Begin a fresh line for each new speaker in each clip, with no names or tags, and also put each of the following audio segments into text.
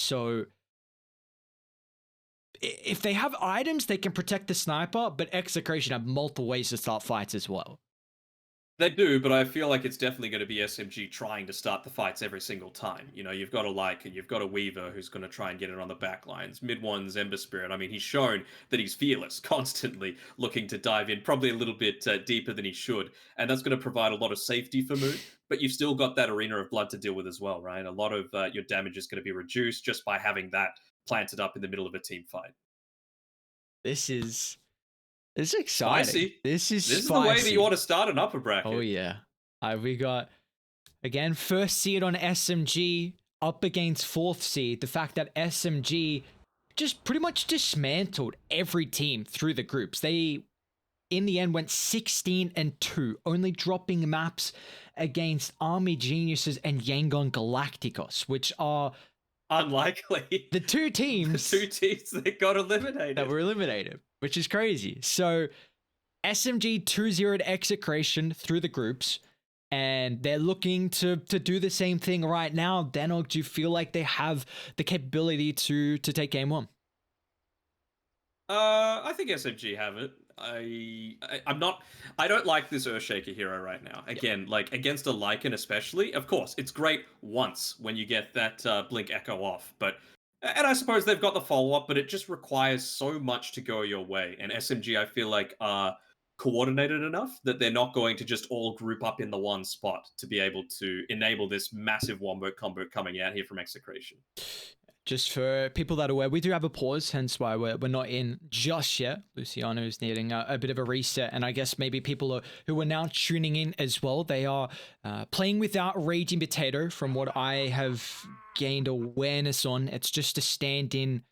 So if they have items, they can protect the sniper, but Execration have multiple ways to start fights as well.
They do, but I feel like it's definitely going to be SMG trying to start the fights every single time. You know, you've got a Lycan, you've got a Weaver who's going to try and get it on the back lines. Mid one's Ember Spirit. I mean, he's shown that he's fearless, constantly looking to dive in, probably a little bit deeper than he should, and that's going to provide a lot of safety for Moon. But you've still got that Arena of Blood to deal with as well, right? A lot of your damage is going to be reduced just by having that planted up in the middle of a team fight.
This is exciting.
Spicy.
This is
This is the way that you
spicy.
want to start an upper
Oh
bracket.
yeah. We got again first seed on SMG up against fourth seed. The fact that SMG just pretty much dismantled every team through the groups. They in the end went 16-2, only dropping maps against Army Geniuses and Yangon Galacticos, which are
Unlikely.
the two teams
The two teams that got eliminated.
that were eliminated, which is crazy. So SMG 2-0'd Execration through the groups, and they're looking to do the same thing right now. Danog, do you feel like they have the capability to take game one?
I think SMG have it. I'm not. I don't like this Earthshaker hero right now. Again, like against a Lycan especially. Of course, it's great once when you get that Blink Echo off, but and I suppose they've got the follow up, but it just requires so much to go your way. And SMG, I feel like are coordinated enough that they're not going to just all group up in the one spot to be able to enable this massive wombo combo coming out here from Execration.
Just for people that are aware, we do have a pause, hence why we're not in just yet. Luciano is needing a bit of a reset, and I guess maybe people who are now tuning in as well, they are playing without Raging Potato, from what I have gained awareness on. It's just a stand-in.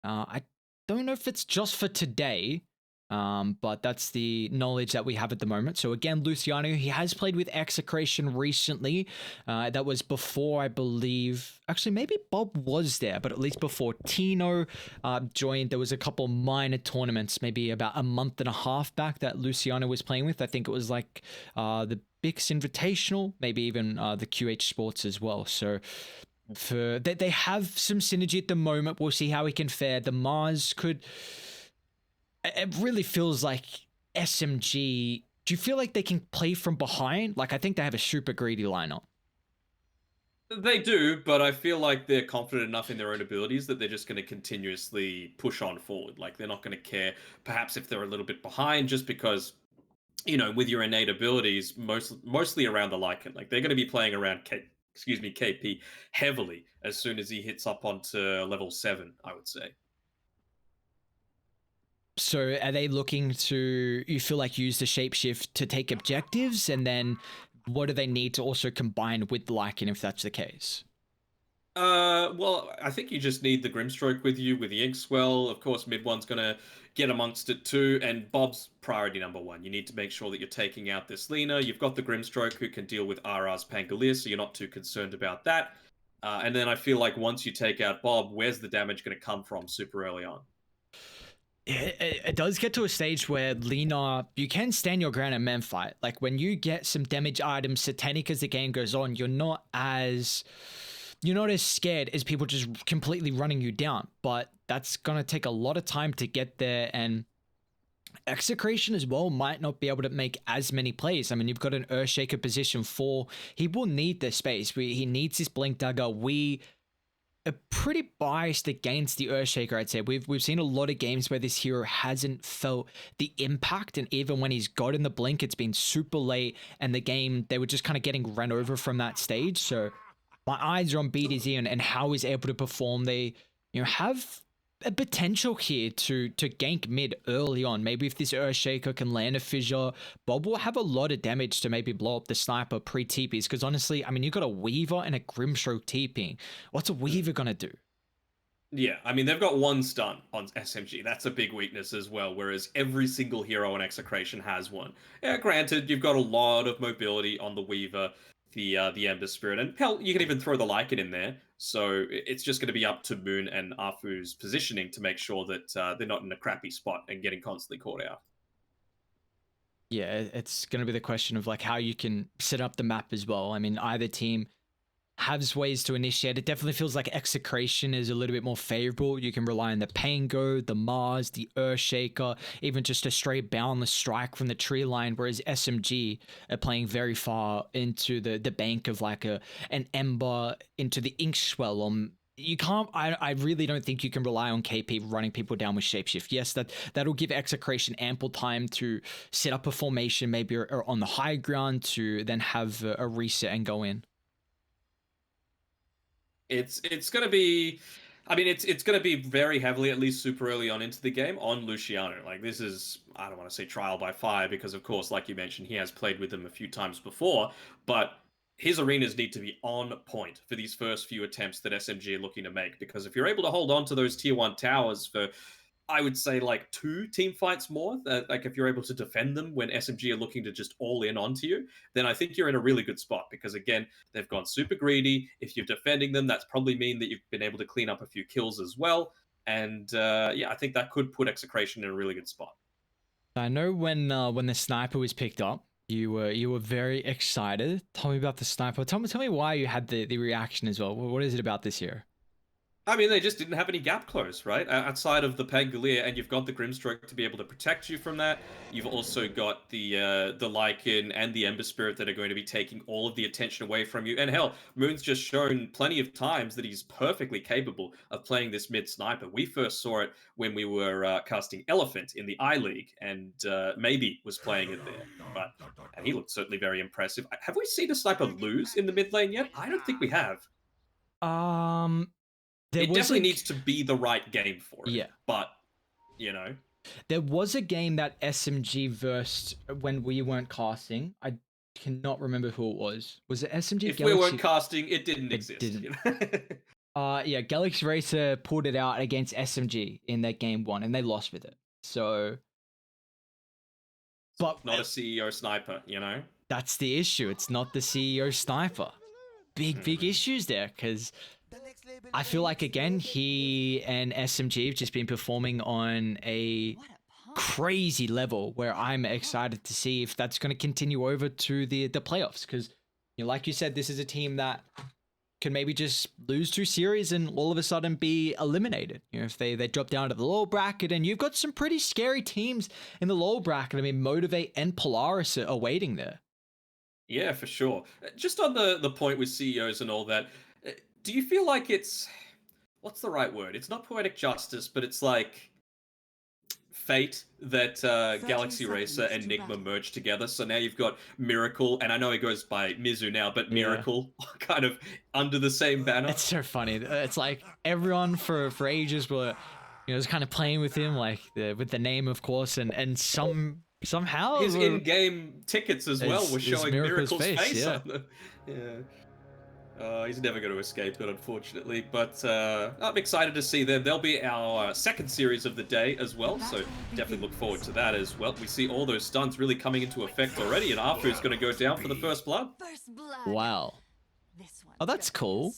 I don't know if it's just for today, but that's the knowledge that we have at the moment. So again, Luciano, he has played with Execration recently. That was before, I believe, actually maybe Bob was there, but at least before Tino joined. There was a couple minor tournaments, maybe about a month and a half back, that Luciano was playing with. I think it was like the Bix Invitational, maybe even the QH Sports as well. So for they have some synergy at the moment. We'll see how he can fare. The Mars could. It really feels like SMG. Do you feel like they can play from behind? Like, I think they have a super greedy lineup.
They do, but I feel like they're confident enough in their own abilities that they're just going to continuously push on forward. Like, they're not going to care, perhaps, if they're a little bit behind, just because, you know, with your innate abilities, mostly around the Lycan. Like, they're going to be playing around KP heavily as soon as he hits up onto level 7, I would say.
So are they looking to, you feel like, use the shapeshift to take objectives? And then what do they need to also combine with Lycan if that's the case?
Well, I think you just need the Grimstroke with you, with the Inkswell. Of course, mid one's gonna get amongst it too, and Bob's priority number one. You need to make sure that you're taking out this Lena. You've got the Grimstroke who can deal with RR's Pangolier, so you're not too concerned about that. And then I feel like once you take out Bob, where's the damage going to come from super early on?
It does get to a stage where Lena, you can stand your ground and men fight. Like, when you get some damage items Satanic as the game goes on, you're not as scared as people just completely running you down. But that's gonna take a lot of time to get there, and Execration as well might not be able to make as many plays. I mean, you've got an Earthshaker position 4. He will need the space. He needs his Blink Dagger. We are pretty biased against the Earthshaker, I'd say. We've seen a lot of games where this hero hasn't felt the impact, and even when he's gotten the Blink, it's been super late, and the game, they were just kind of getting run over from that stage. So my eyes are on BDZ and how he's able to perform. They, have a potential here to gank mid early on. Maybe if this Earthshaker can land a fissure, Bob will have a lot of damage to maybe blow up the sniper pre-TPs. Because honestly, I mean, you've got a Weaver and a Grimstroke TPing. What's a Weaver gonna do?
Yeah, I mean, they've got one stun on SMG. That's a big weakness as well, whereas every single hero in Execration has one. Yeah, granted, you've got a lot of mobility on the Weaver, the Ember Spirit, and hell, you can even throw the Lycan in there. So it's just going to be up to Moon and Afu's positioning to make sure that they're not in a crappy spot and getting constantly caught out.
Yeah, it's going to be the question of like how you can set up the map as well. I mean, either team has ways to initiate. It definitely feels like Execration is a little bit more favorable. You can rely on the Pango, the Mars, the Earthshaker, even just a straight boundless strike from the tree line, whereas SMG are playing very far into the bank of like an Ember, into the Ink Swell. You can't. I really don't think you can rely on KP running people down with shapeshift. Yes, that'll give Execration ample time to set up a formation, maybe or on the high ground, to then have a reset and go in.
It's gonna be, I mean, it's gonna be very heavily, at least super early on into the game, on Luciano. Like this is, I don't want to say trial by fire because of course, like you mentioned, he has played with them a few times before, but his arenas need to be on point for these first few attempts that SMG are looking to make. Because if you're able to hold on to those tier 1 towers for, I would say, like 2 team fights more, like if you're able to defend them when SMG are looking to just all in onto you, then I think you're in a really good spot. Because again, they've gone super greedy. If you're defending them, that's probably mean that you've been able to clean up a few kills as well. And yeah, I think that could put Execration in a really good spot.
I know when the sniper was picked up, you were very excited. Tell me about the sniper. Tell me why you had the reaction as well. What is it about this year?
I mean, they just didn't have any gap close, right? Outside of the Pangolier, and you've got the Grimstroke to be able to protect you from that. You've also got the Lycan and the Ember Spirit that are going to be taking all of the attention away from you. And hell, Moon's just shown plenty of times that he's perfectly capable of playing this mid sniper. We first saw it when we were casting Elephant in the I League, and maybe was playing it there. But and he looked certainly very impressive. Have we seen a sniper lose in the mid lane yet? I don't think we have.
Um, there
It
was
definitely
a
needs to be the right game for it.
yeah.
But, you know,
There was a game that SMG versed when we weren't casting. I cannot remember who it was. Was it SMG
if
Galaxy?
we weren't casting, it didn't
It
exist.
didn't.
You know?
Yeah, Galaxy Racer pulled it out against SMG in that game one, and they lost with it. So, but
Not a CEO sniper, you know?
that's the issue. It's not the CEO sniper. Big issues there, because I feel like again he and SMG have just been performing on a crazy level where I'm excited to see if that's going to continue over to the playoffs, because you know, like you said, this is a team that can maybe just lose 2 series and all of a sudden be eliminated. You know, if they drop down to the lower bracket, and you've got some pretty scary teams in the lower bracket. I mean, Motivate and Polaris are waiting there.
Yeah, for sure. Just on the point with CEOs and all that, do you feel like it's, what's the right word? It's not poetic justice, but it's like fate that Galaxy Racer and Nigma merged together. So now you've got Miracle, and I know he goes by Mizu now, but Miracle kind of under the same banner.
It's so funny. It's like everyone for ages were, you know, was kind of playing with him, like with the name, of course, and somehow
his in-game tickets as well were showing Miracle's face
yeah.
on them. Yeah. He's never going to escape it, unfortunately. But I'm excited to see them. They'll be our second series of the day as well, so definitely look forward to that as well. We see all those stuns really coming into effect already, and Arthur's going to go down for the first blood.
Wow. Oh, that's cool.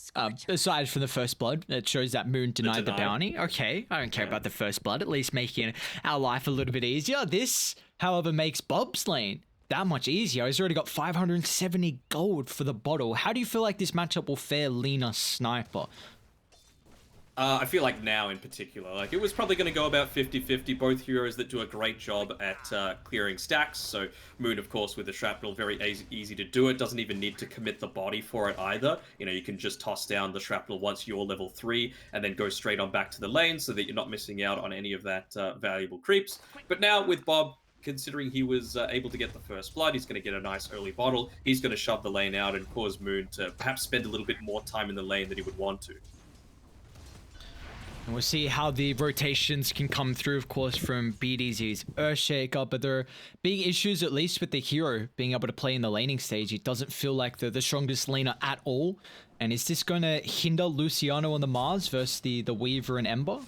Aside from the first blood, it shows that Moon denied the bounty. Okay, I don't care about the first blood, at least making our life a little bit easier. This, however, makes Bob's lane that much easier. He's already got 570 gold for the bottle. How do you feel like this matchup will fare Lina Sniper?
I feel like now in particular, like it was probably going to go about 50-50. Both heroes that do a great job at clearing stacks. So Moon, of course, with the shrapnel, very easy to do it. Doesn't even need to commit the body for it either. You know, you can just toss down the shrapnel once you're level 3 and then go straight on back to the lane so that you're not missing out on any of that valuable creeps. But now with Bob, considering he was able to get the first blood, he's going to get a nice early bottle. He's going to shove the lane out and cause Moon to perhaps spend a little bit more time in the lane than he would want to.
And we'll see how the rotations can come through, of course, from BDZ's Earthshaker, but there are big issues, at least with the hero being able to play in the laning stage. It doesn't feel like the strongest laner at all. And is this going to hinder Luciano on the Mars versus the Weaver and Ember?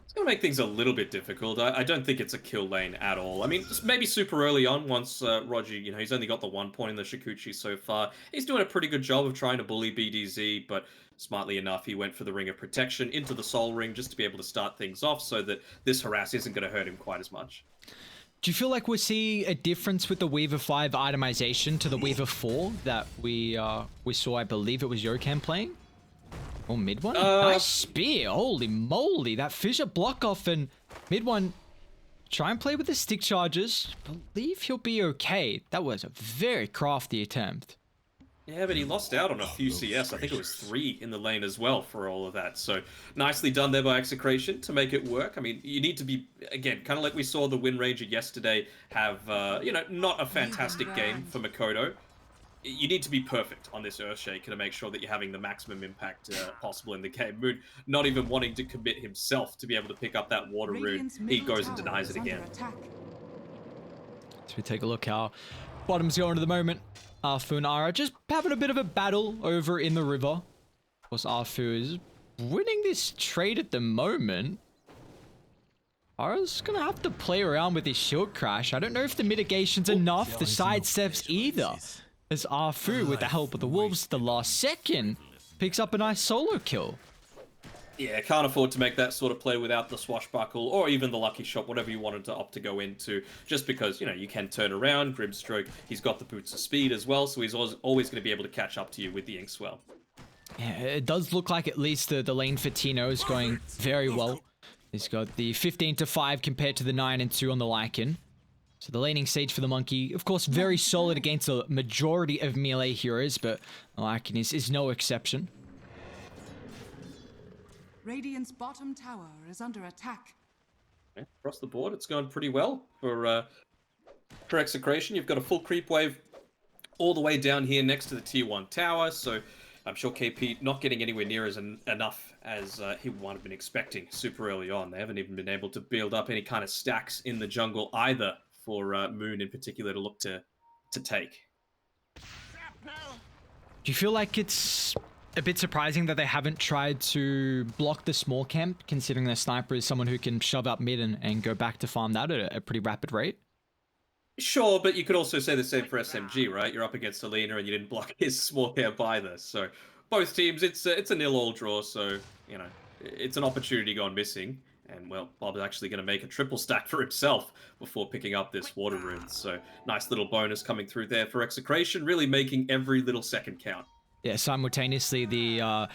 It's going to make things a little bit difficult. I don't think it's a kill lane at all. I mean, just maybe super early on once Roger, you know, he's only got the 1 point in the Shikuchi so far. He's doing a pretty good job of trying to bully BDZ, but smartly enough, he went for the Ring of Protection into the Soul Ring just to be able to start things off so that this harass isn't going to hurt him quite as much.
Do you feel like we'll see a difference with the Weaver 5 itemization to the Weaver 4 that we saw, I believe it was Yokan playing? Or mid one? Nice spear. Holy moly. That fissure block off and mid one. Try and play with the stick charges. Believe he'll be okay. That was a very crafty attempt.
Yeah, but he lost out on a few CS. I think it was 3 in the lane as well for all of that. So nicely done there by Execration to make it work. I mean, you need to be, again, kind of like we saw the Wind Ranger yesterday have, you know, not a fantastic game for Makoto. You need to be perfect on this Earthshaker to make sure that you're having the maximum impact possible in the game. Moon not even wanting to commit himself to be able to pick up that water rune. He goes and denies it again.
So we take a look how bottom's going at the moment. Arfu and Ara just having a bit of a battle over in the river. Of course, Arfu is winning this trade at the moment. Ara's gonna have to play around with his shield crash. I don't know if the mitigation's enough, the sidesteps either. As Arfu, with the help of the wolves at the last second, picks up a nice solo kill.
Yeah, can't afford to make that sort of play without the swashbuckle or even the lucky shot, whatever you wanted to opt to go into, just because, you know, you can turn around, Grimstroke, he's got the boots of speed as well, so he's always going to be able to catch up to you with the Inkswell.
Yeah, it does look like at least the lane for Tino is going very well. He's got the 15-5 compared to the 9-2 on the Lycan. So the laning stage for the Monkey, of course, very solid against a majority of melee heroes, but the Lycan is no exception.
Radiant's bottom tower is under attack.
Yeah, across the board, it's going pretty well for Execration. You've got a full creep wave all the way down here next to the tier 1 tower, so I'm sure KP not getting anywhere near as enough as he might have been expecting super early on. They haven't even been able to build up any kind of stacks in the jungle either for Moon in particular to look to take.
Do you feel like it's a bit surprising that they haven't tried to block the small camp, considering their sniper is someone who can shove up mid and go back to farm that at a pretty rapid rate?
Sure, but you could also say the same for SMG, right? You're up against Alina and you didn't block his small camp either. So both teams, it's a 0-all draw, so, you know, it's an opportunity gone missing. And, well, Bob's actually going to make a triple stack for himself before picking up this water rune. So nice little bonus coming through there for Execration, really making every little second count.
Yeah, simultaneously, the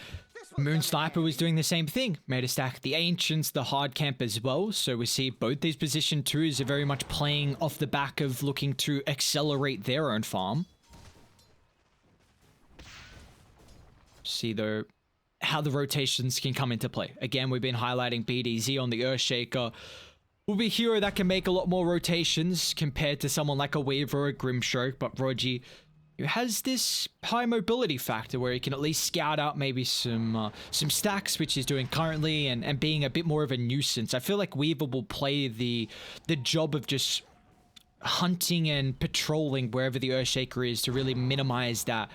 Moon Sniper was doing the same thing. Made a stack the Ancients, the hard camp as well. So we see both these position 2s are very much playing off the back of looking to accelerate their own farm. See, though, how the rotations can come into play. Again, we've been highlighting BDZ on the Earthshaker. Will be a hero that can make a lot more rotations compared to someone like a Weaver or a Grimstroke, but Rogi has this high mobility factor where he can at least scout out maybe some stacks, which he's doing currently, and being a bit more of a nuisance. I feel like Weaver will play the job of just hunting and patrolling wherever the Earthshaker is to really minimize that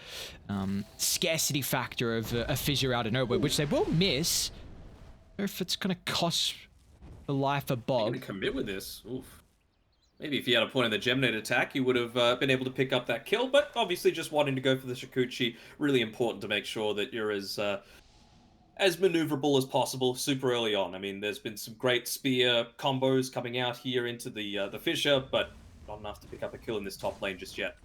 scarcity factor of a fissure out of nowhere, which they will miss. I don't know if it's going to cost the life of Bob.
Going to commit with this. Oof. Maybe if he had a point in the Gemnate attack, he would have been able to pick up that kill, but obviously just wanting to go for the Shikuchi, really important to make sure that you're as maneuverable as possible super early on. I mean, there's been some great spear combos coming out here into the fissure, but not enough to pick up a kill in this top lane just yet.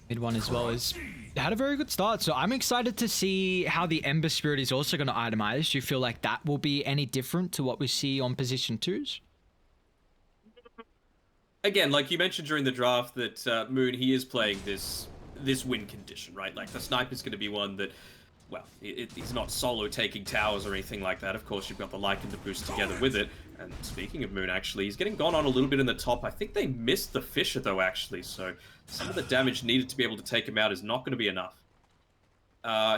Mid one as well is had a very good start, so I'm excited to see how the Ember Spirit is also going to itemize. Do you feel like that will be any different to what we see on position 2s?
Again, like you mentioned during the draft, that Moon, he is playing this win condition, right? Like the sniper's going to be one that, well, he's not solo taking towers or anything like that. Of course, you've got the Lycan to boost together with it. And speaking of Moon, actually, he's getting gone on a little bit in the top. I think they missed the Fissure, though, actually. So some of the damage needed to be able to take him out is not going to be enough.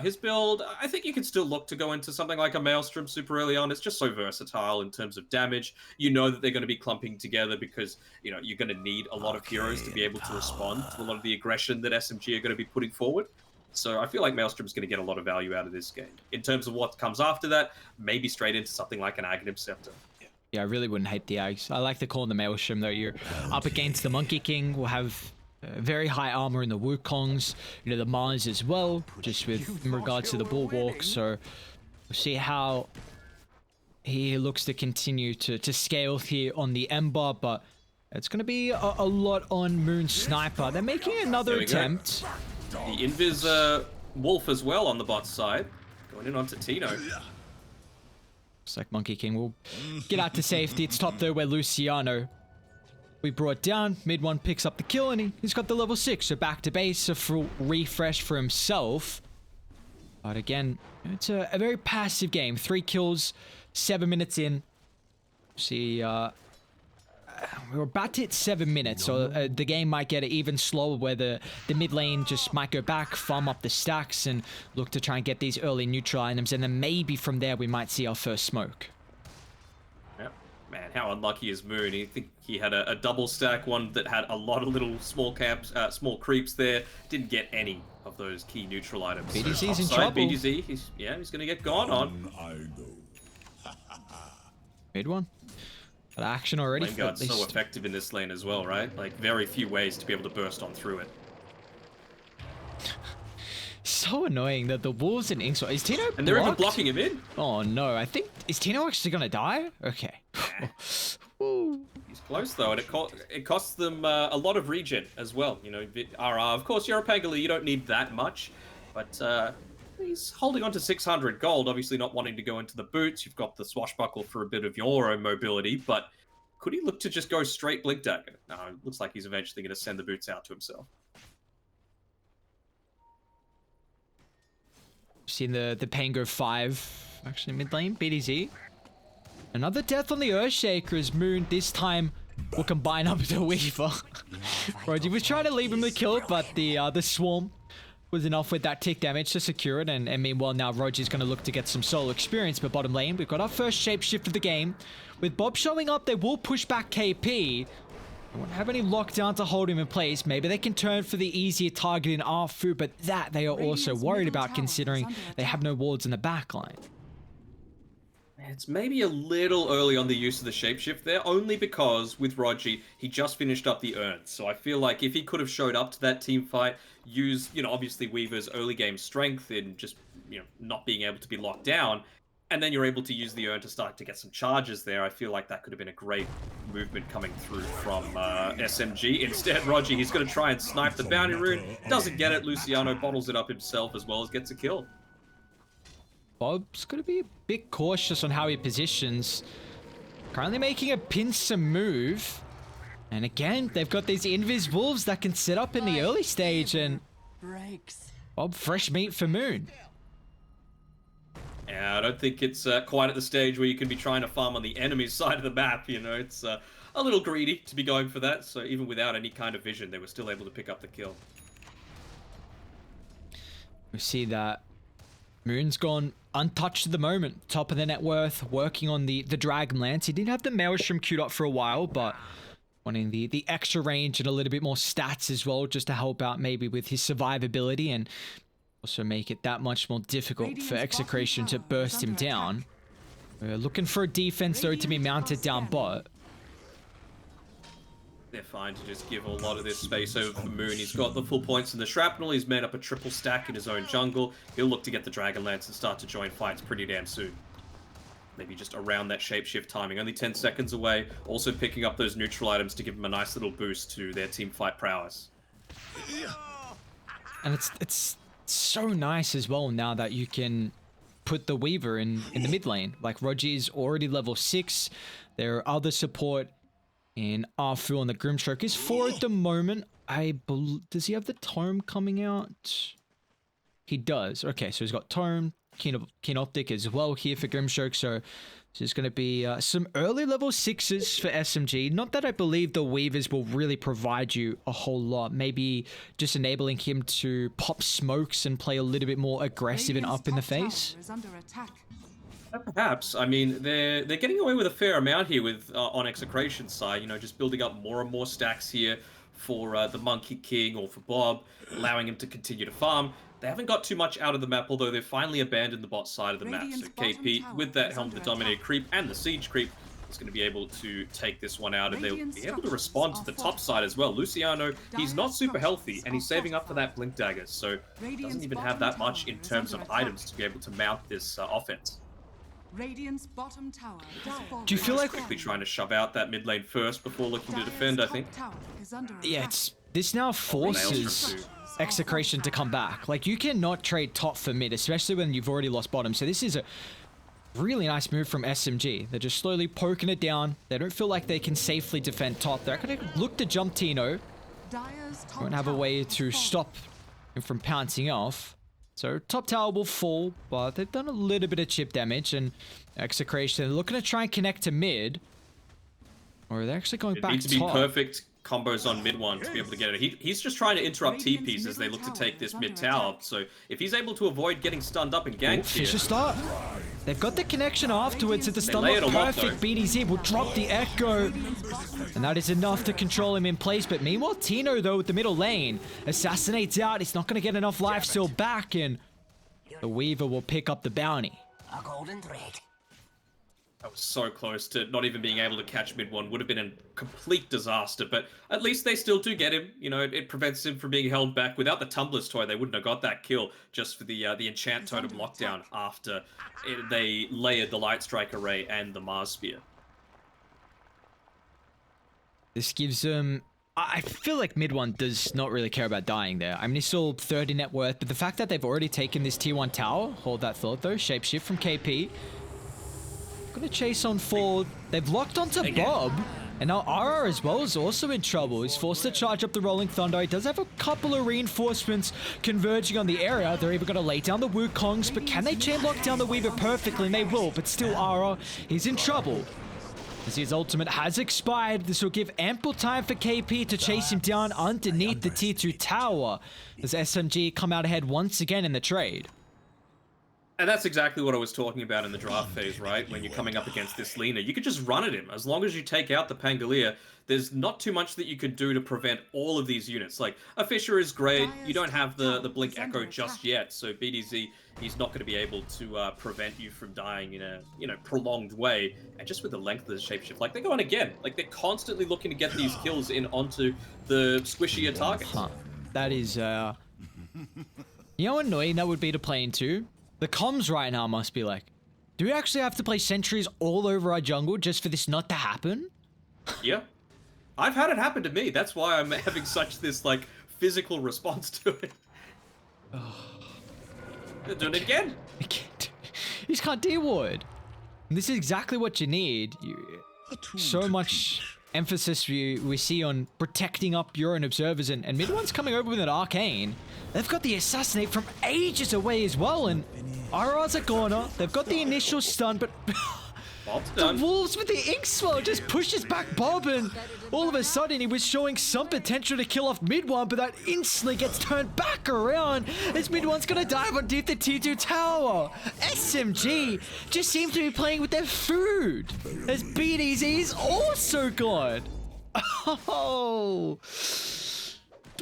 His build, I think you can still look to go into something like a Maelstrom super early on. It's just so versatile in terms of damage. You know that they're going to be clumping together because, you know, you're going to need a lot of heroes to be able to respond to a lot of the aggression that SMG are going to be putting forward. So I feel like Maelstrom's going to get a lot of value out of this game. In terms of what comes after that, maybe straight into something like an Aghanim Scepter.
Yeah, I really wouldn't hate the Ags. I like the call on the Maelstrom, though. You're up against the Monkey King. We'll have very high armor in the Wukongs, you know, the Mars as well, just with in regards to the Bulwark. So we'll see how he looks to continue to scale here on the Ember, but it's going to be a lot on Moon Sniper. They're making another attempt.
The Invis Wolf as well on the bot side. Going in onto Tino.
Looks like Monkey King will get out to safety. It's top there where Luciano we brought down. Mid one picks up the kill, and he's got the level 6. So back to base, a full refresh for himself. But again, it's a very passive game. 3 kills, 7 minutes in. See, we're about to hit 7 minutes, so the game might get even slower where the mid lane just might go back, farm up the stacks, and look to try and get these early neutral items, and then maybe from there we might see our first smoke.
Yep. Man, how unlucky is Moon? I think he had a double stack, one that had a lot of little small camps, small creeps there. Didn't get any of those key neutral items.
BDZ's
so
in trouble.
BDZ, he's going to get gone on.
Mid one. Got action already.
Lane guard's so effective in this lane as well, right? Like, very few ways to be able to burst on through it.
So annoying that the Wolves and Inks. Is Tino
And they're even blocking him in.
Oh no, I think... Is Tino actually gonna die? Okay.
He's close though, and it costs them a lot of regen as well. You know, RR. Of course, you're a Pangala, you don't need that much. But he's holding on to 600 gold, obviously not wanting to go into the boots. You've got the swashbuckle for a bit of your own mobility, but could he look to just go straight Blink Dagger? No, it looks like he's eventually going to send the boots out to himself.
Seen the Pango 5 actually mid lane, BDZ. Another death on the Earthshaker as Moon this time will combine up with the Weaver. Roger was trying to leave him the kill, but the Swarm was enough with that tick damage to secure it, and meanwhile now Roger's going to look to get some solo experience. But bottom lane, we've got our first shapeshift of the game. With Bob showing up, they will push back KP. They won't have any lockdown to hold him in place. Maybe they can turn for the easier target in Arfu, but that they are also worried about considering they have no wards in the backline.
It's maybe a little early on the use of the shapeshift there, only because with Rogi, he just finished up the urn. So I feel like if he could have showed up to that team fight, use, you know, obviously Weaver's early game strength in just, you know, not being able to be locked down, and then you're able to use the urn to start to get some charges there. I feel like that could have been a great movement coming through from SMG. Instead, Rogi, he's going to try and snipe the bounty rune. Doesn't get it. Luciano bottles it up himself as well as gets a kill.
Bob's going to be a bit cautious on how he positions. Currently making a pincer move. And again, they've got these Invis Wolves that can set up in the early stage, and Bob, fresh meat for Moon.
Yeah, I don't think it's quite at the stage where you can be trying to farm on the enemy's side of the map, you know. It's a little greedy to be going for that, so even without any kind of vision, they were still able to pick up the kill.
We see that Moon's gone untouched at the moment. Top of the net worth, working on the Dragon Lance. He did have the Maelstrom queued up for a while, but wanting the extra range and a little bit more stats as well, just to help out maybe with his survivability and also make it that much more difficult for Execration to burst him down. We're looking for a defense though to be mounted down bot.
They're fine to just give a lot of this space over for Moon. He's got the full points in the shrapnel. He's made up a triple stack in his own jungle. He'll look to get the Dragon Lance and start to join fights pretty damn soon. Maybe just around that shapeshift timing. Only 10 seconds away. Also picking up those neutral items to give him a nice little boost to their team fight prowess.
And it's so nice as well now that you can put the Weaver in the mid lane. Like, Rogi's already level 6. There are other support in Arfu on the Grimstroke. Is 4 at the moment. Does he have the Tome coming out? He does. Okay, so he's got Tome, Keen Optic as well here for Grimstroke. So there's going to be some early level 6s for SMG. Not that I believe the Weavers will really provide you a whole lot. Maybe just enabling him to pop smokes and play a little bit more aggressive and up in the face.
Perhaps. I mean, they're getting away with a fair amount here with on Execration's side. You know, just building up more and more stacks here for the Monkey King or for Bob, allowing him to continue to farm. They haven't got too much out of the map, although they've finally abandoned the bot side of the map. So KP, with that Helm of the Dominator creep and the Siege creep, is going to be able to take this one out, and they'll be able to respond to the top side as well. Luciano, he's not super healthy, and he's saving up for that Blink Dagger, so doesn't even have that much in terms of items to be able to mount this offense.
Radiant's bottom tower is falling.
Do you feel like
Quickly trying to shove out that mid lane first before looking to defend, I think.
Tower is under
yeah,
attack.
this now
Nails
forces
from
Execration to come back. Like, you cannot trade top for mid, especially when you've already lost bottom. So this is a really nice move from SMG. They're just slowly poking it down. They don't feel like they can safely defend top. They're going to look to jump Tino.
Dire's top
Won't have a
tower
way
is
to
falling.
stop him from pouncing off. So top tower will fall, but they've done a little bit of chip damage, and Execration, they're looking to try and connect to mid. Or they're actually going
It
back
needs
to
to be
top.
perfect combos on mid one to be able to get it. He's just trying to interrupt TPs as they look to take this mid tower. So if he's able to avoid getting stunned up and ganked here,
Fisher start. They've got the connection afterwards at the stun
lay it
lock.
a lot,
Perfect.
though.
BDZ will drop the echo. And that is enough to control him in place. But meanwhile, Tino, though, with the middle lane, assassinates out. He's not going to get enough life still back. And the Weaver will pick up the bounty.
A golden thread.
that was so close to not even being able to catch mid one. Would have been a complete disaster, but at least they still do get him. You know, it prevents him from being held back. Without the Tumbler's Toy, they wouldn't have got that kill just for the Enchant Totem lockdown after they layered the Light Strike Array and the Mars Spear.
This gives them... I feel like mid one does not really care about dying there. I mean, he's still 30 net worth, but the fact that they've already taken this tier 1 tower, hold that thought though, shapeshift from KP. Gonna chase on forward. They've locked onto Bob, and now RR as well is also in trouble. He's forced to charge up the Rolling Thunder. He does have a couple of reinforcements converging on the area. They're even gonna lay down the Wukongs, but can they chain lock down the Weaver perfectly? And they will, but still RR is in trouble. As his ultimate has expired, this will give ample time for KP to chase him down underneath the tier 2 tower as SMG come out ahead once again in the trade.
And that's exactly what I was talking about in the draft phase, right? When you're coming up against this Lina, you could just run at him. As long as you take out the Pangolier, there's not too much that you could do to prevent all of these units. Like, a Fisher is great. You don't have the Blink Echo just yet, so BDZ, he's not going to be able to prevent you from dying in a, prolonged way. And just with the length of the Shapeshift, like, they're going again. Like, they're constantly looking to get these kills in onto the squishier targets.
That is, you know how annoying that would be to play into? The comms right now must be like, do we actually have to play sentries all over our jungle just for this not to happen?
Yeah. I've had it happen to me. That's why I'm having such this, like, physical response to it. They're doing it again.
You just can't D-ward. And this is exactly what you need. So much emphasis we see on protecting up your own observers, and mid one's coming over with an arcane. They've got the assassinate from ages away as well, and RR's a corner. They've got the initial stun, but
Bob's
the
done.
Wolves with the ink swell just pushes back Bob, and all of a sudden he was showing some potential to kill off mid one, but that instantly gets turned back around as mid one's gonna dive underneath the tier 2 tower. SMG just seems to be playing with their food as BDZ is also gone.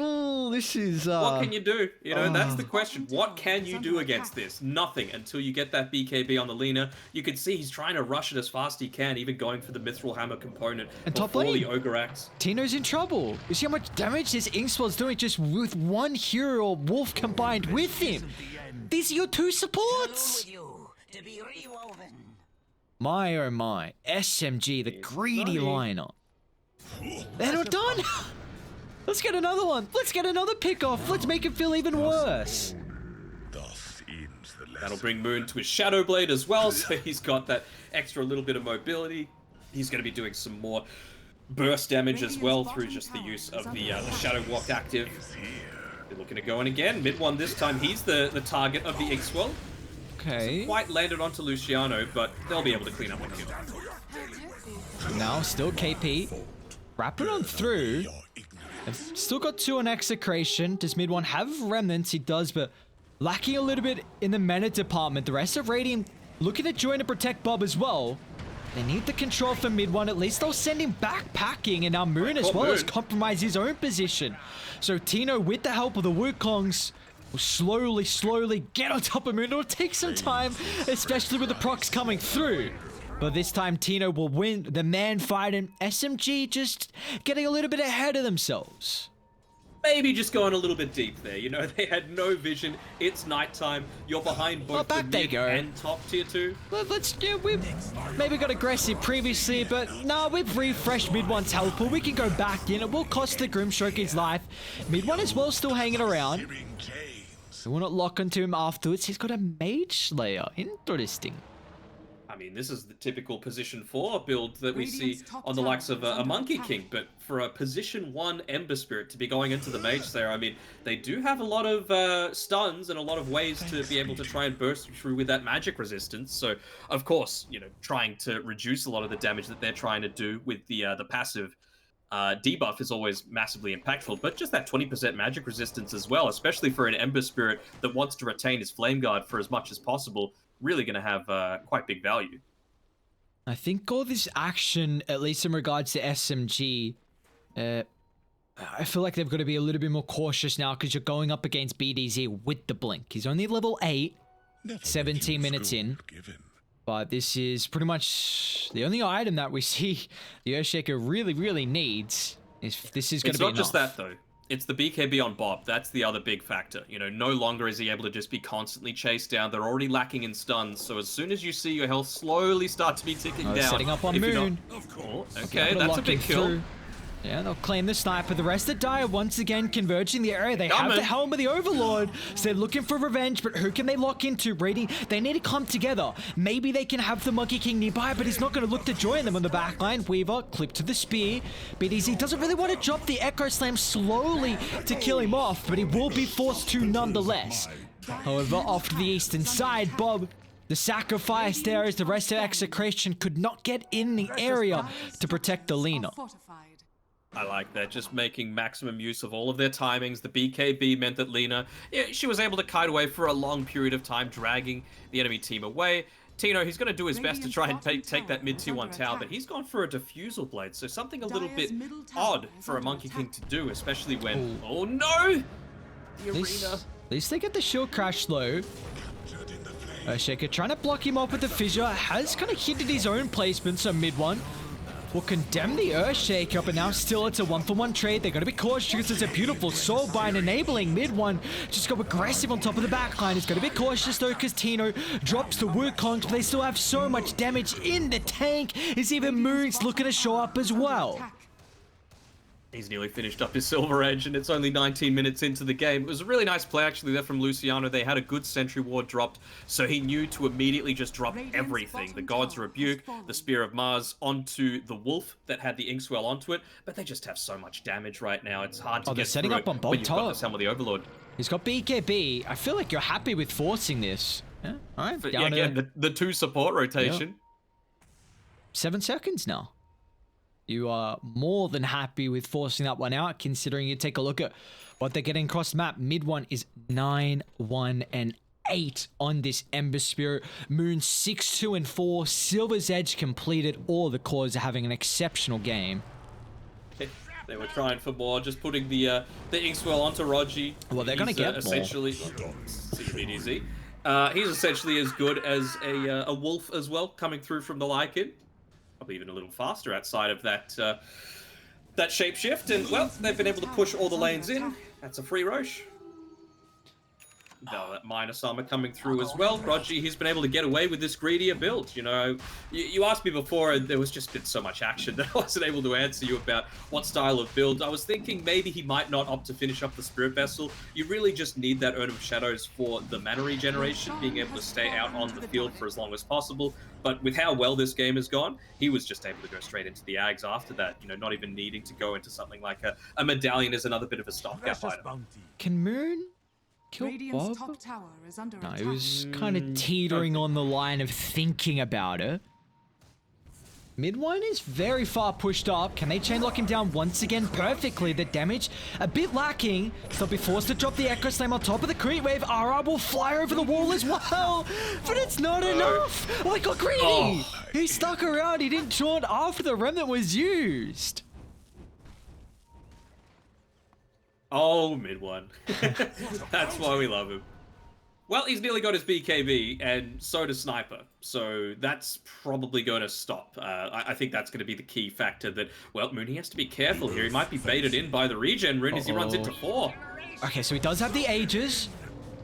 Oh, this is
What can you do? That's the question. What can you do against this? Nothing until you get that BKB on the Lina. You can see he's trying to rush it as fast as he can, even going for the Mithril Hammer component
And top
before
lane.
the Ogre Axe.
Tino's in trouble. You see how much damage this Inkspell's doing just with one hero or wolf combined with him. These are your two supports.
With you to be rewoven.
My oh my, SMG, the greedy lineup. They're not done. Let's get another one. Let's get another pick off. Let's make it feel even worse.
That'll bring Moon to his Shadow Blade as well, so he's got that extra little bit of mobility. He's going to be doing some more burst damage as well through just the use of the Shadow Walk active. They're looking to go in again. Mid one this time, he's the target of the Inkswell.
Okay.
Quite landed onto Luciano, but they'll be able to clean up the kill.
Now, still KP. Wrap it on through. I've still got 2 on Execration. Does mid one have remnants? He does, but lacking a little bit in the mana department. The rest of Radiant looking to join and protect Bob as well. They need the control for mid one. At least they'll send him backpacking, and now Moon as well has compromised his own position. So Tino, with the help of the Wukongs, will slowly get on top of Moon. It'll take some time, especially with the procs coming through. But this time, Tino will win the man fight, and SMG just getting a little bit ahead of themselves.
maybe just going a little bit deep there. You know, they had no vision. It's nighttime. You're behind both the
back they
mid
go.
and top tier 2.
We've maybe got aggressive previously, but no, we've refreshed mid one teleport. We can go back in. It will cost the Grimstroke his life. Mid one as well, still hanging around. We will not lock onto him afterwards. He's got a Mage Slayer. Interesting.
I mean, this is the typical position 4 build that we see
Radiant's top
on the likes of
tower is
a
under
Monkey
attack.
King, but for a position 1 Ember Spirit to be going into the Mage Slayer, I mean, they do have a lot of stuns and a lot of ways to be able to try and burst through with that magic resistance. So, of course, you know, trying to reduce a lot of the damage that they're trying to do with the passive debuff is always massively impactful, but just that 20% magic resistance as well, especially for an Ember Spirit that wants to retain his Flame Guard for as much as possible, really going to have quite big value.
I think all this action, at least in regards to SMG, I feel like they've got to be a little bit more cautious now because you're going up against BDZ with the Blink. He's only level 8, 17 minutes in. But this is pretty much the only item that we see the Earthshaker really needs. This is going to be enough.
It's not just that, though. It's the BKB on Bob. That's the other big factor. You know, no longer is he able to just be constantly chased down. They're already lacking in stuns. So as soon as you see your health slowly start to be ticking down...
setting up on
if you're
Moon.
Okay, that's a big kill.
Through. Yeah, they'll claim the sniper. The rest of Dire once again converging the area. They have the Helm of the Overlord, so they're looking for revenge, but who can they lock into? Brady, they need to come together. Maybe they can have the Monkey King nearby, but he's not going to look to join them on the backline. Weaver, clip to the spear. BDZ doesn't really want to drop the Echo Slam slowly to kill him off, but he will be forced to nonetheless. However, off to the eastern side, Bob, the sacrifice there is the rest of Execration could not get in the area to protect the Lina.
I like that, just making maximum use of all of their timings. The BKB meant that Lina, she was able to kite away for a long period of time, dragging the enemy team away. Tino, he's going to do his best to try and take that mid tier 1 tower, but he's gone for a Diffusal Blade, so something a little bit odd for a Monkey King to do, especially when... Oh no! The arena.
At least they get the shield crash low. Earthshaker trying to block him off with the fissure, has kind of hinted his own placement, so mid one will condemn the Earthshaker, but now still it's a 1-for-1 trade. They're going to be cautious because it's a beautiful soul bind enabling mid one just go aggressive on top of the backline. It's going to be cautious though because Tino drops the Wukongs, but they still have so much damage in the tank. Is even Moon's looking to show up as well.
He's nearly finished up his Silver Edge, and it's only 19 minutes into the game. It was a really nice play, actually, there from Luciano. They had a good Sentry Ward dropped, so he knew to immediately just drop everything. The God's Rebuke, the Spear of Mars onto the Wolf that had the Inkswell onto it, but they just have so much damage right now. It's hard to get
setting
through
up on
it
both
when you've got
top.
the Helm of the Overlord.
He's got BKB. I feel like you're happy with forcing this. Yeah, all right.
But yeah, again, the 2 support rotation.
Yep. 7 seconds now. You are more than happy with forcing that one out, considering you take a look at what they're getting across map. Mid one is 9, 1, and 8 on this Ember Spirit. Moon 6, 2, and 4. Silver's Edge completed. All the cores are having an exceptional game.
They were trying for more, just putting the Inkswell onto Rogi.
Well, they're going to get
essentially, CBDZ. He's essentially as good as a Wolf as well, coming through from the Lycan. Probably even a little faster outside of that shapeshift, and well, they've been able to push all the lanes in. That's a free Roche. That minus armor coming through as well. Rogi, he's been able to get away with this greedier build. You know, you asked me before, and there was just been so much action that I wasn't able to answer you about what style of build. I was thinking maybe he might not opt to finish up the Spirit Vessel. You really just need that Urn of Shadows for the mana regeneration, being able to stay out on the field for as long as possible. But with how well this game has gone, he was just able to go straight into the Ags after that, you know, not even needing to go into something like a Medallion as another bit of a stopgap item.
Can Moon kill Bob?
Top tower is under
No,
attack.
he was kind of teetering on the line of thinking about it. Mid one is very far pushed up. Can they chain lock him down once again perfectly? The damage a bit lacking. They'll be forced to drop the Echo Slam on top of the Crete Wave. RR will fly over the wall as well, but it's not enough. Oh, he got greedy.
Oh.
He stuck around. He didn't taunt after the remnant was used.
Oh, mid one. That's why we love him. Well, he's nearly got his BKB, and so does Sniper. So that's probably going to stop. I think that's going to be the key factor that, well, Mooney has to be careful here. He might be baited in by the regen rune as he runs into 4.
Okay, so he does have the Aegis.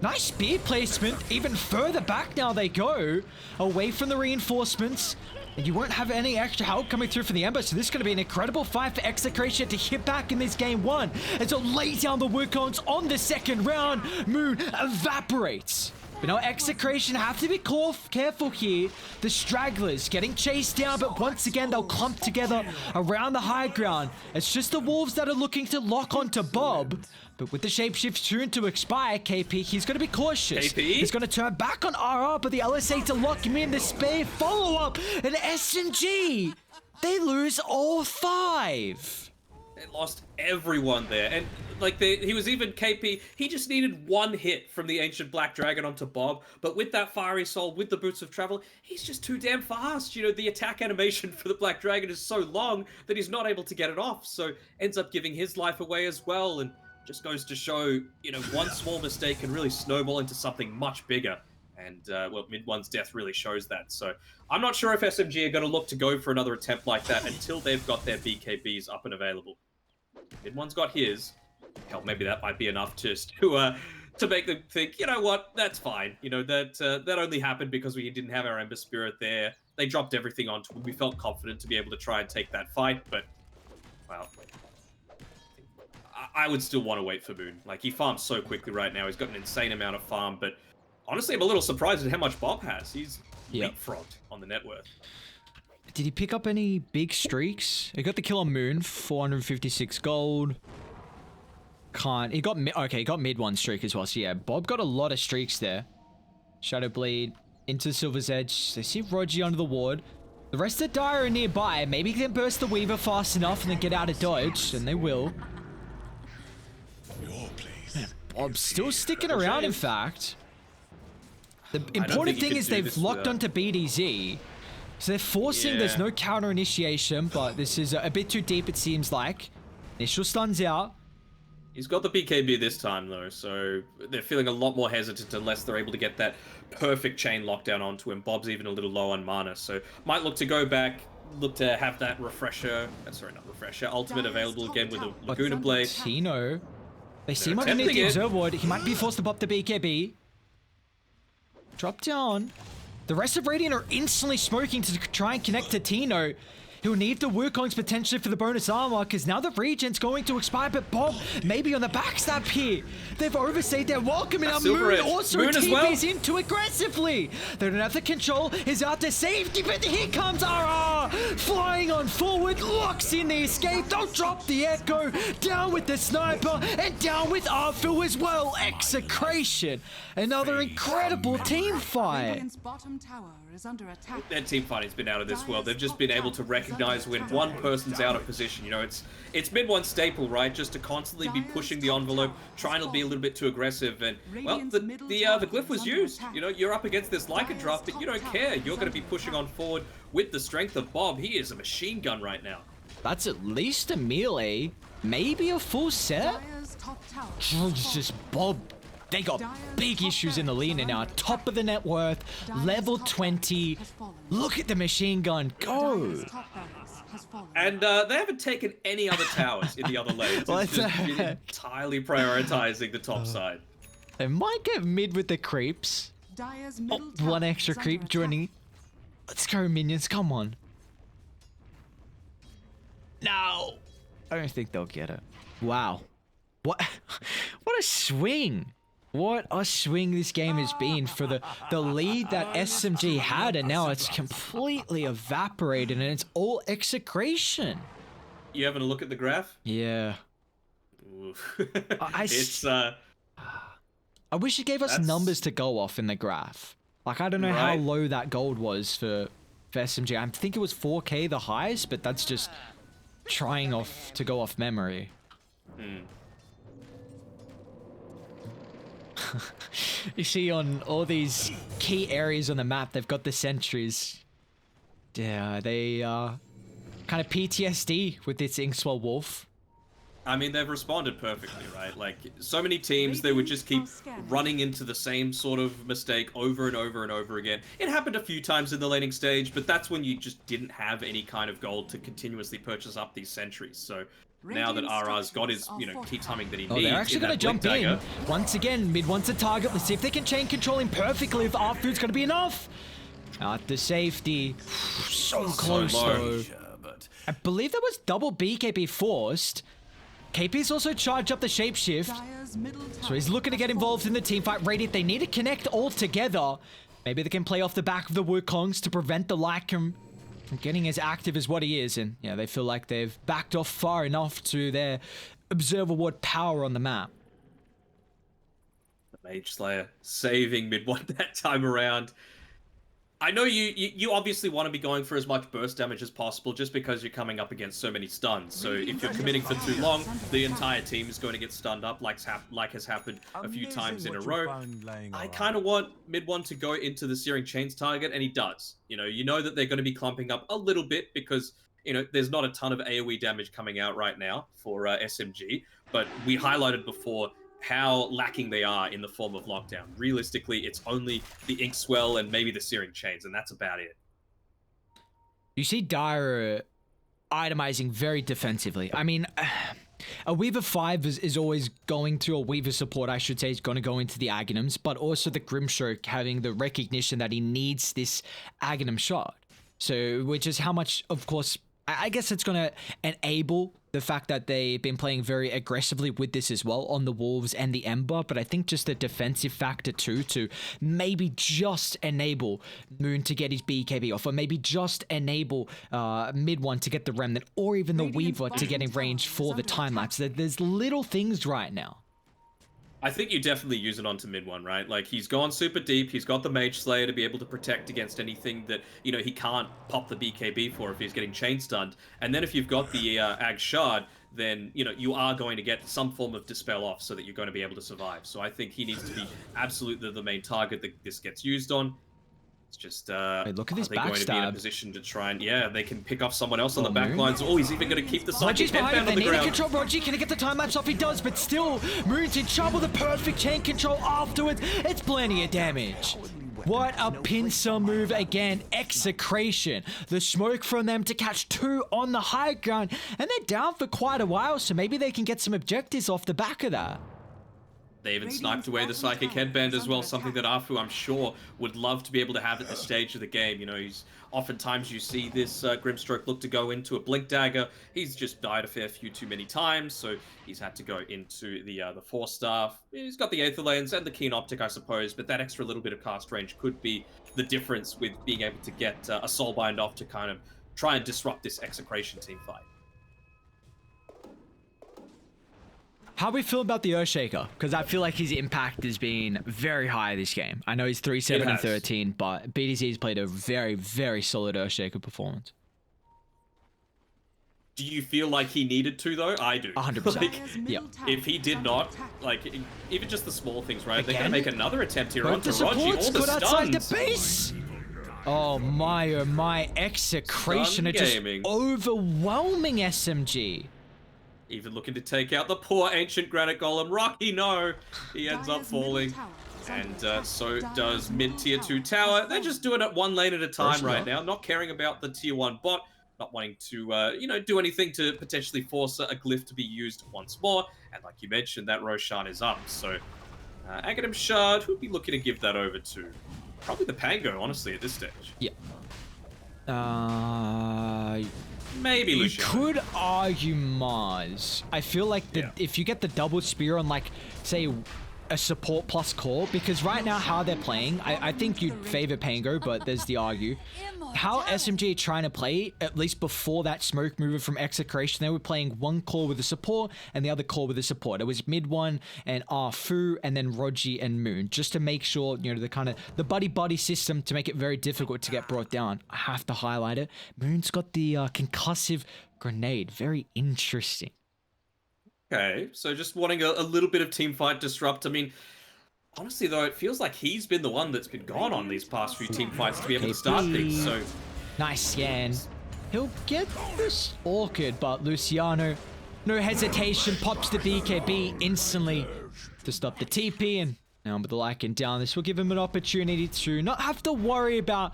Nice spear placement. Even further back now they go. Away from the reinforcements. And you won't have any extra help coming through from the Ember, so this is going to be an incredible fight for Execration to hit back in this game 1. As it lays down the Wukongs on the second round, Moon evaporates. But now Execration have to be careful here. The stragglers getting chased down, but once again they'll clump together around the high ground. It's just the Wolves that are looking to lock onto Bob. But with the shapeshift soon to expire, KP, he's going to be cautious.
KP?
He's going to turn back on RR, but the LSA to lock him in. The spear follow-up, and SMG, they lose all 5.
They lost everyone there, and like he was even KP. He just needed one hit from the Ancient Black Dragon onto Bob, but with that Fiery Soul, with the Boots of Travel, he's just too damn fast. You know, the attack animation for the Black Dragon is so long that he's not able to get it off, so ends up giving his life away as well, and just goes to show, you know, one small mistake can really snowball into something much bigger. And, well, Mid-One's death really shows that. So I'm not sure if SMG are going to look to go for another attempt like that until they've got their BKBs up and available. Mid-One's got his. Hell, maybe that might be enough just to make them think, you know what, that's fine. You know, that only happened because we didn't have our Ember Spirit there. They dropped everything onto him. We felt confident to be able to try and take that fight, but, well, I would still want to wait for Moon. Like, he farms so quickly right now. He's got an insane amount of farm, but honestly, I'm a little surprised at how much Bob has. He's leapfrogged on the net worth.
Did he pick up any big streaks? He got the kill on Moon, 456 gold. He got mid-one streak as well. So yeah, Bob got a lot of streaks there. Shadow Bleed into the Silver's Edge. They see Roger under the ward. The rest of the Dire are nearby. Maybe he can burst the Weaver fast enough and then get out of dodge, and they will. Man, Bob's still sticking around, in fact. The important thing is they've locked onto BDZ. So they're forcing, there's no counter initiation, but this is a bit too deep, it seems like. Initial stuns out.
He's got the BKB this time, though, so they're feeling a lot more hesitant unless they're able to get that perfect chain lockdown onto him. Bob's even a little low on mana, so might look to go back, look to have that refresher, sorry, not refresher, ultimate available again with a Laguna Blade.
Tino, they see him underneath the Observer Ward. He might be forced to pop the BKB. Drop down. The rest of Radiant are instantly smoking to try and connect to Tino. He'll need the Wukongs potentially for the bonus armor, because now the regen's going to expire, but Bob maybe on the backstab here. They've overstayed their welcome, and now Moon also TPs in too aggressively. They don't have the control. He's out to safety, but here comes RR. Flying on forward, locks in the escape. Don't drop the Echo. Down with the Sniper, and down with Arthur as well. Execration. Another incredible team fight.
Radiant's bottom tower is under attack.
Their team fighting's been out of this world. They've just been able to recognize when one person's out of position. You know, it's Mid-One staple, right? Just to constantly be pushing the envelope, trying to be a little bit too aggressive. And, well, the glyph was used. You know, you're up against this Lycanthrope, but you don't care. You're going to be pushing on forward with the strength of Bob. He is a machine gun right now.
That's at least a melee. Maybe a full set? It's just Bob. They got big issues in the lane now. Top of the net worth, level 20. Look at the machine gun go.
And they haven't taken any other towers in the other lanes. It's just been entirely prioritizing the top side.
They might get mid with the creeps. One extra creep joining. Let's go, minions. Come on. No. I don't think they'll get it. Wow. What a swing. What a swing this game has been for the lead that SMG had, and now it's completely evaporated, and it's all Execration.
You having a look at the graph?
Yeah.
It's
I wish it gave us numbers to go off in the graph. Like, I don't know how low that gold was for SMG. I think it was 4K the highest, but that's just trying to go off memory. You see on all these key areas on the map, they've got the sentries. Yeah, they kind of PTSD with this Inkswell Wolf.
I mean, they've responded perfectly, right? Like, so many teams, they would just keep running into the same sort of mistake over and over and over again. It happened a few times in the laning stage, but that's when you just didn't have any kind of gold to continuously purchase up these sentries. So now that RR's got his, key timing that he needs,
they're actually going to jump in. Once again, mid wants a target. Let's see if they can chain control him perfectly. If R-Food's going to be enough. Out the safety. So close, though. I believe that was double BKB forced. KP's also charged up the shapeshift, so he's looking to get involved in the teamfight. Radiant, they need to connect all together. Maybe they can play off the back of the Wukongs to prevent the Lycan from getting as active as what he is. And yeah, they feel like they've backed off far enough to their Observer Ward power on the map.
The Mage Slayer saving mid one that time around. I know you obviously want to be going for as much burst damage as possible just because you're coming up against so many stuns. So if you're committing for too long, the entire team is going to get stunned up like has happened a few times in a row. I kind of want mid one to go into the Searing Chains target, and he does. You know that they're going to be clumping up a little bit because, there's not a ton of AoE damage coming out right now for SMG, but we highlighted before how lacking they are in the form of lockdown. Realistically, it's only the Ink Swell and maybe the Searing Chains, and that's about it.
You see Dire itemizing very defensively. I mean, a Weaver 5 is always going to, a Weaver support, I should say, is going to go into the Aghanims, but also the Grimstroke having the recognition that he needs this Aghanim shot. So, which is how much, of course, I guess it's going to enable the fact that they've been playing very aggressively with this as well on the Wolves and the Ember, but I think just the defensive factor too, to maybe just enable Moon to get his BKB off, or maybe just enable mid one to get the Remnant, or even the Weaver to get in range for the time lapse. There's little things right now.
I think you definitely use it onto mid one, right? Like, he's gone super deep. He's got the Mage Slayer to be able to protect against anything that, he can't pop the BKB for if he's getting chain stunned. And then if you've got the Ag Shard, then, you are going to get some form of Dispel off so that you're going to be able to survive. So I think he needs to be absolutely the main target that this gets used on. It's just,
look at this
are they going to be in a
backstab.
position to try and, they can pick off someone else on the back lines. Oh, he's even going to keep the Psychic Headband on the ground.
Control Roger, can he get the time lapse off? He does, but still, Moon's in trouble. The perfect chain control afterwards. It's plenty of damage. What a pincer move again. Execration. The smoke from them to catch 2 on the high ground, and they're down for quite a while, so maybe they can get some objectives off the back of that.
They even sniped away the Psychic Headband as well, something that Afu, I'm sure, would love to be able to have at this stage of the game. He's oftentimes you see this Grimstroke look to go into a Blink Dagger. He's just died a fair few too many times, so he's had to go into the 4-star. He's got the Aether Lanes and the Keen Optic, I suppose, but that extra little bit of cast range could be the difference with being able to get a Soulbind off to kind of try and disrupt this Execration team fight.
How do we feel about the Earthshaker? Because I feel like his impact has been very high this game. I know he's 3-7 and 13, but BTC's played a very, very solid Earthshaker performance.
Do you feel like he needed to, though? I do.
100%. Yeah.
If he did not, even just the small things, right? They're going to make another attempt here onto
the
Rogi. All the
outside
stuns.
the base. Oh my. Execration are just overwhelming SMG.
Even looking to take out the poor Ancient Granite Golem. Rocky, no! He ends up falling. And so does mid tier 2 tower. They're just doing it one lane at a time right now, not caring about the tier 1 bot, not wanting to, do anything to potentially force a glyph to be used once more. And like you mentioned, that Roshan is up. So Aghanim Shard, who'd be looking to give that over to? Probably the Pango, honestly, at this stage.
Yeah.
Maybe Luciano.
You could argue Mars. I feel like if you get the double spear on, like, say, a support plus core, because right now how they're playing, I think you'd favor Pango, but there's the argue. How SMG are trying to play, at least before that smoke mover from Execration, they were playing one core with a support and the other core with a support. It was mid one and Arfu and then Rogi and Moon, just to make sure, the buddy system to make it very difficult to get brought down. I have to highlight it. Moon's got the concussive grenade. Very interesting.
Okay, so just wanting a little bit of teamfight disrupt. I mean, honestly, though, it feels like he's been the one that's been gone on these past few teamfights to be able to start things, so...
Nice scan. He'll get this Orchid, but Luciano No hesitation, pops the BKB instantly to stop the TP, and now with the Lycan down, this will give him an opportunity to not have to worry about,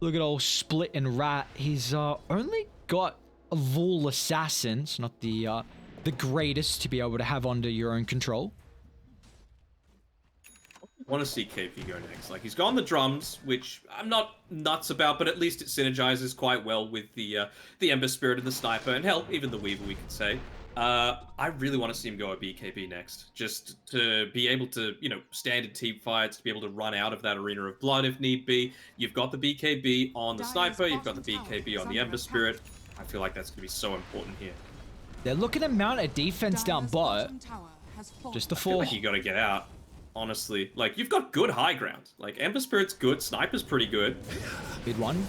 look at old Split and Rat. He's only got a Vul Assassin, so not the greatest to be able to have under your own control.
Want to see KP go next. Like, he's got the drums, which I'm not nuts about, but at least it synergizes quite well with the Ember Spirit and the Sniper, and hell, even the Weaver, we could say. I really want to see him go at BKB next, just to be able to, you know, stand in team fights, to be able to run out of that arena of blood if need be. You've got the BKB on the Sniper, you've got the BKB on the Ember Spirit. I feel like that's going to be so important here.
They're looking to mount a defense down bot. Just the
I feel
four.
like you got to get out. Honestly, like, you've got good high ground. Like, Ember Spirit's good, Sniper's pretty good.
Mid one.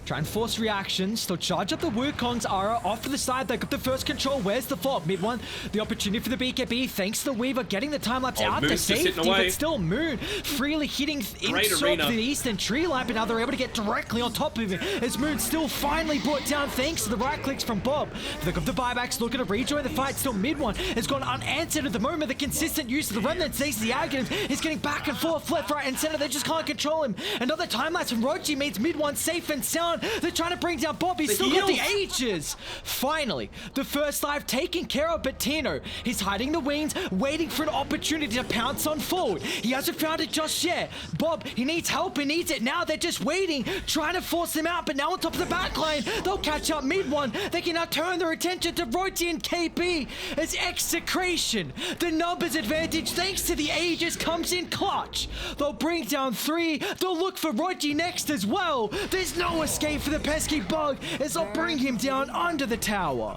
Try and force reactions. They'll charge up the Wukong's Aura off to the side. They got the first control. Where's the fog? Mid one. The opportunity for the BKB. Thanks to the Weaver getting the time lapse out to safety. But still, Moon freely hitting inside the eastern tree line. But now they're able to get directly on top of him. As Moon still finally brought down thanks to the right clicks from Bob. They got the buybacks looking to rejoin the fight. Still, mid one has gone unanswered at the moment. The consistent use of the remnant saves the Aghanim. He's getting back and forth, left, right, and center. They just can't control him. Another time lapse from Rochi means mid one safe and sound. They're trying to bring down Bob. He's still got the Aegis. Finally, the first life taken care of, but Tino, he's hiding the wings, waiting for an opportunity to pounce on forward. He hasn't found it just yet. Bob, he needs help. He needs it now. They're just waiting, trying to force him out, but now on top of the back line, they'll catch up mid one. They can now turn their attention to Rochi and KP as Execration. The numbers advantage, thanks to the Aegis, comes in clutch. They'll bring down 3. They'll look for Rochi next as well. There's no escape for the pesky bug as they'll bring him down under the tower.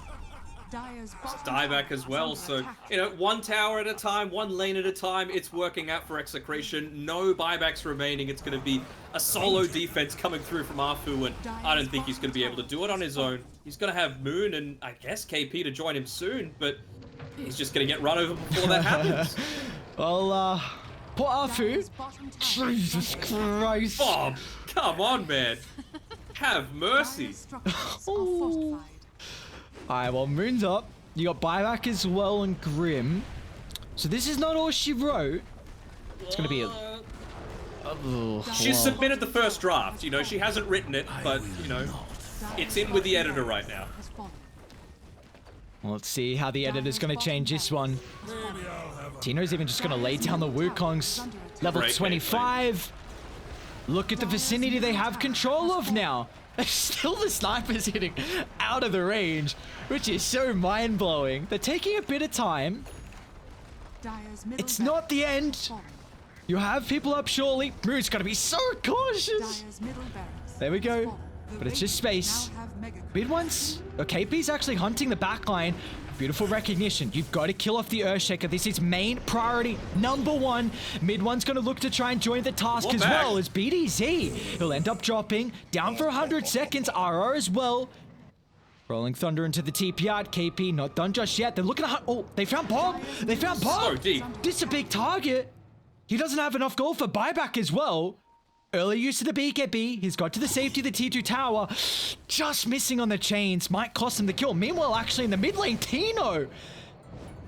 Dieback as well, so, you know, one tower at a time, one lane at a time. It's working out for Execration. No buybacks remaining. It's going to be a solo defense coming through from Arfu, and I don't think he's going to be able to do it on his own. He's going to have Moon and, I guess, KP to join him soon, but he's just going to get run over before that happens.
Well, poor Arfu. Jesus Christ.
Bob, come on, man. Have mercy.
Alright, well, Moon's up. You got buyback as well and Grim. So this is not all she wrote. It's gonna be a...
She submitted the first draft. You know, she hasn't written it, but, you know, it's in with the editor right now.
Well, let's see how the editor's gonna change this one. Tino's even just gonna lay down the Wukong's level 25. Look at the vicinity they have control of now. Still the Sniper's hitting out of the range, which is so mind-blowing. They're taking a bit of time. It's not the end. You have people up surely. Moon's gotta be so cautious. There we go. But it's just space. Mid ones. Okay, KP's actually hunting the backline. Beautiful recognition. You've got to kill off the Earthshaker. This is main priority number 1. Mid one's going to look to try and join the task as well as BDZ. He'll end up dropping down for 100 seconds. RR as well. Rolling Thunder into the TP out. KP not done just yet. They're looking to hunt. Oh, they found Bob. They found Bob.
So deep.
This is a big target. He doesn't have enough gold for buyback as well. Early use of the BKB. He's got to the safety of the T2 tower. Just missing on the chains. Might cost him the kill. Meanwhile, actually in the mid lane, Tino.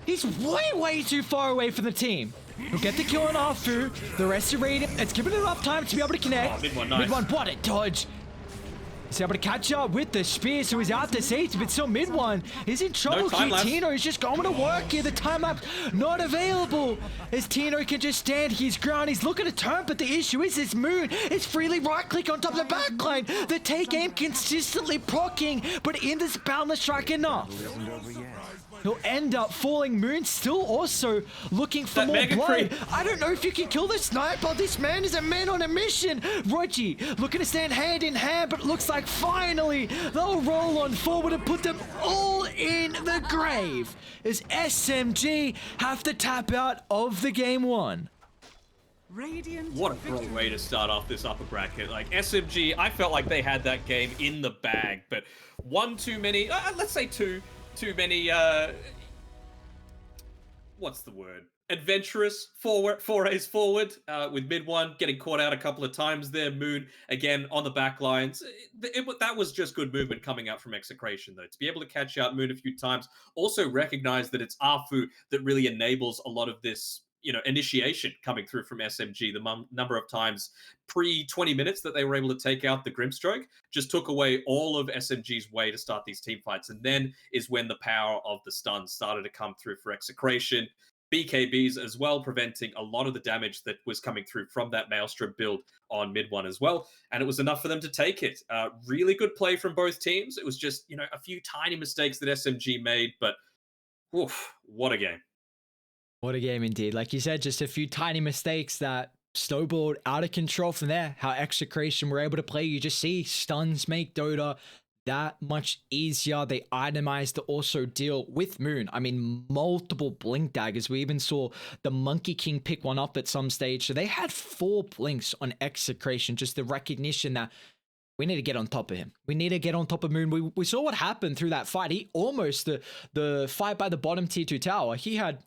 He's way too far away from the team. He'll get the kill on Arfu. The rest of Raiden. It's given enough time to be able to connect.
Oh, mid one, nice.
Mid one, what a dodge. He's able to catch up with the spear, so he's out to safety, but still mid one. He's in trouble. Tino is just going to work here. The time lapse not available. As Tino can just stand his ground. He's looking to turn, but the issue is this Moon is freely right click on top of the backline. The take aim consistently procking, but in this boundless strike enough. He'll end up falling. Moon still also looking for more blood. I don't know if you can kill the sniper. This man is a man on a mission. Rochi looking to stand hand in hand, but it looks like finally they'll roll on forward and put them all in the grave as SMG have to tap out of the game 1.
What a great way to start off this upper bracket. Like, SMG, I felt like they had that game in the bag, but one too many, let's say two too many, what's the word? adventurous forays forward with mid one getting caught out a couple of times there. Moon again on the back lines. That was just good movement coming out from Execration though, to be able to catch out Moon a few times. Also recognize that it's Afu that really enables a lot of this, you know, initiation coming through from SMG. The number of times pre 20 minutes that they were able to take out the Grimstroke just took away all of SMG's way to start these team fights. And then is when the power of the stun started to come through for Execration. BKBs as well, preventing a lot of the damage that was coming through from that Maelstrom build on mid one as well. And it was enough for them to take it. Really good play from both teams. It was just, you know, a few tiny mistakes that SMG made, but oof, what a game.
What a game indeed. Like you said, just a few tiny mistakes that snowballed out of control from there. How Execration were able to play. You just see stuns make Dota that much easier. They itemized to also deal with Moon. I mean, multiple blink daggers. We even saw the Monkey King pick one up at some stage. So they had 4 blinks on Execration. Just the recognition that we need to get on top of him. We need to get on top of Moon. We saw what happened through that fight. He almost, the fight by the bottom tier 2 tower, he had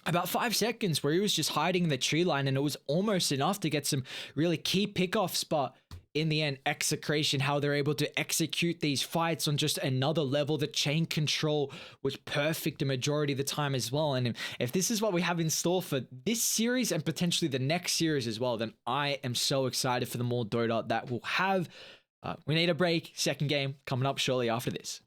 about 5 seconds where he was just hiding in the tree line, and it was almost enough to get some really key pickoffs. But in the end, Execration, how they're able to execute these fights on just another level. The chain control was perfect the majority of the time as well. And if this is what we have in store for this series and potentially the next series as well, then I am so excited for the more Dota that we'll have. We need a break. Second game coming up shortly after this.